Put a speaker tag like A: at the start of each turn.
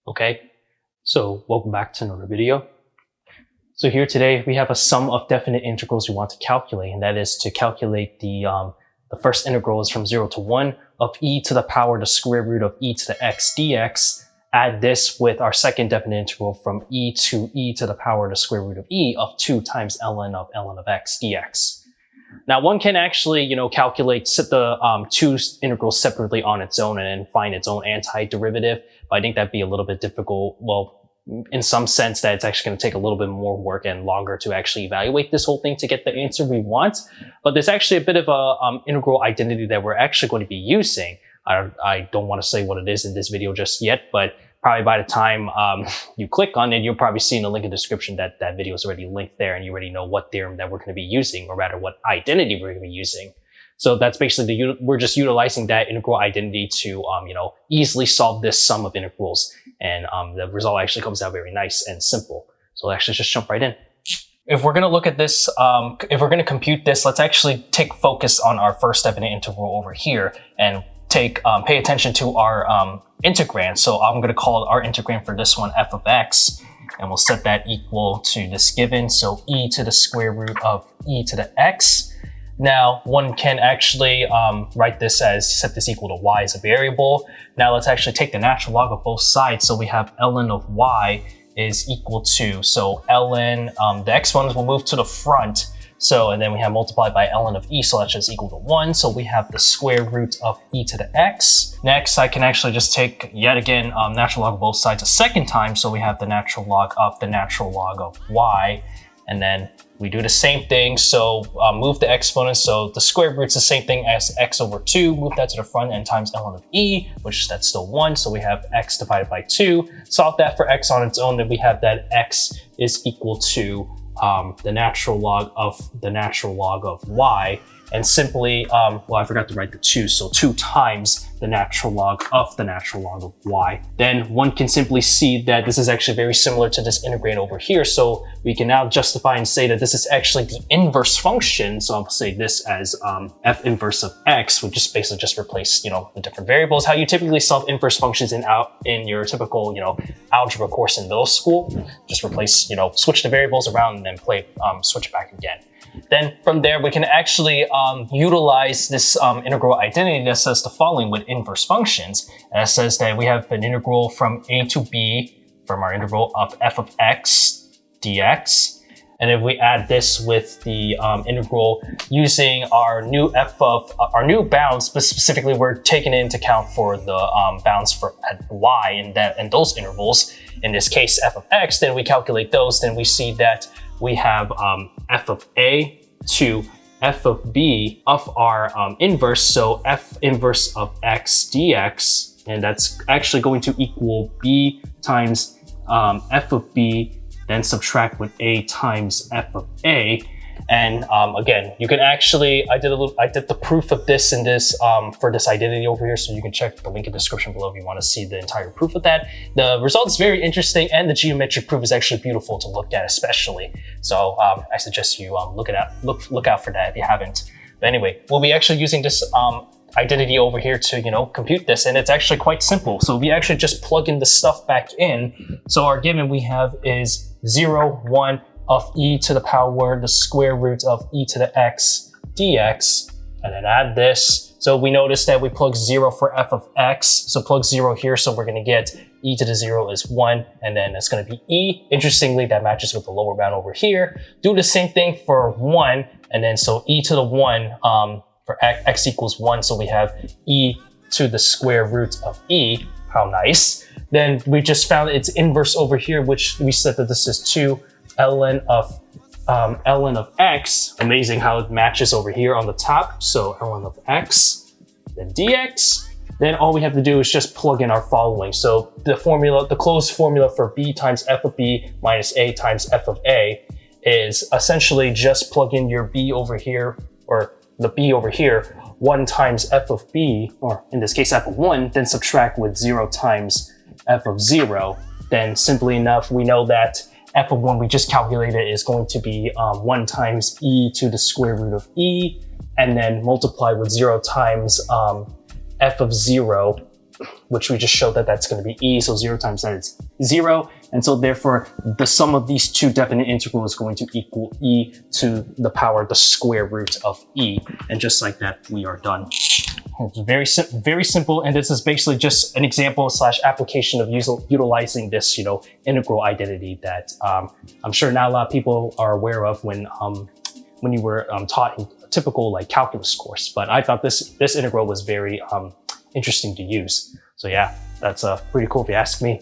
A: Okay, so welcome back to another video. So here today we have a sum of definite integrals we want to calculate, and that is to calculate the first integral is from 0 to 1 of e to the power the square root of e to the x dx. Add this with our second definite integral from e to the power the square root of e of 2 times ln of x dx. Now one can actually, calculate the two integrals separately on its own and then find its own antiderivative, but I think that'd be a little bit difficult. Well, in some sense that it's actually going to take a little bit more work and longer to actually evaluate this whole thing to get the answer we want. But there's actually a bit of a integral identity that we're actually going to be using. I don't want to say what it is in this video just yet, but probably by the time you click on it, you'll probably see in the link in the description that that video is already linked there, and you already know what theorem that we're going to be using, or rather what identity we're going to be using. So that's basically we're just utilizing that integral identity to easily solve this sum of integrals, and the result actually comes out very nice and simple. So let's actually just jump right in. If we're going to look at this, if we're going to compute this, let's actually take focus on our first definite integral over here and pay attention to our integrand. So I'm going to call our integrand for this one f of x, and we'll set that equal to this given. So e to the square root of e to the x. Now one can actually write this as set this equal to y as a variable. Now let's actually take the natural log of both sides. So we have ln of y is equal to, so ln, the exponents will move to the front. So, and then we have multiplied by ln of e, so that's just equal to 1. So we have the square root of e to the x. Next, I can actually just take, yet again, natural log of both sides a second time. So we have the natural log of y. And then we do the same thing. So move the exponents. So the square root's the same thing as x over 2. Move that to the front and times ln of e, which that's still 1. So we have x divided by 2. Solve that for x on its own. Then we have that x is equal to the natural log of y, and simply, well, I forgot to write the 2, so 2 times the natural log of y. Then one can simply see that this is actually very similar to this integrand over here, so we can now justify and say that this is actually the inverse function. So I'll say this as f inverse of x, which just basically just replace, the different variables. How you typically solve inverse functions in your typical, algebra course in middle school. Just replace, switch the variables around and then switch it back again. Then from there, we can actually utilize this integral identity that says the following with inverse functions. And it says that we have an integral from a to b from our integral of f of x dx. And if we add this with the integral using our new bounds, but specifically we're taking into account for the bounds for at y and those intervals, in this case f of x, then we calculate those, then we see that we have f of a to f of b of our inverse, so f inverse of x dx, and that's actually going to equal b times f of b, then subtract with a times f of a. And again, you can actually, I did the proof of this in this for this identity over here, so you can check the link in the description below if you want to see the entire proof of that. The result is very interesting, and the geometric proof is actually beautiful to look at, especially. So I suggest you look out for that if you haven't. But anyway, we'll be actually using this identity over here to compute this, and it's actually quite simple. So we actually just plug in the stuff back in. So our given we have is 0, 1 of e to the power the square root of e to the x dx, and then add this. So we notice that we plug 0 for f of x, so plug 0 here, so we're going to get e to the 0 is 1, and then it's going to be e. Interestingly, that matches with the lower bound over here. Do the same thing for 1, and then so e to the 1 for x equals 1, so we have e to the square root of e. How nice. Then we just found its inverse over here, which we said that this is 2 ln of x. Amazing how it matches over here on the top. So ln of x, then dx. Then all we have to do is just plug in our following. So the closed formula for b times f of b minus a times f of a is essentially just plug in your b over here, or the b over here, 1 times f of b, or in this case f of 1, then subtract with 0 times f of 0. Then simply enough, we know that f of 1 we just calculated is going to be 1 times e to the square root of e, and then multiply with 0 times f of 0 which we just showed that that's going to be e, so 0 times that is 0. And so therefore, the sum of these two definite integrals is going to equal e to the power, the square root of e. And just like that, we are done. It's very simple, and this is basically just an example / application of utilizing this, integral identity that I'm sure not a lot of people are aware of when you were taught in a typical calculus course. But I thought this integral was very interesting to use. So yeah, that's pretty cool if you ask me.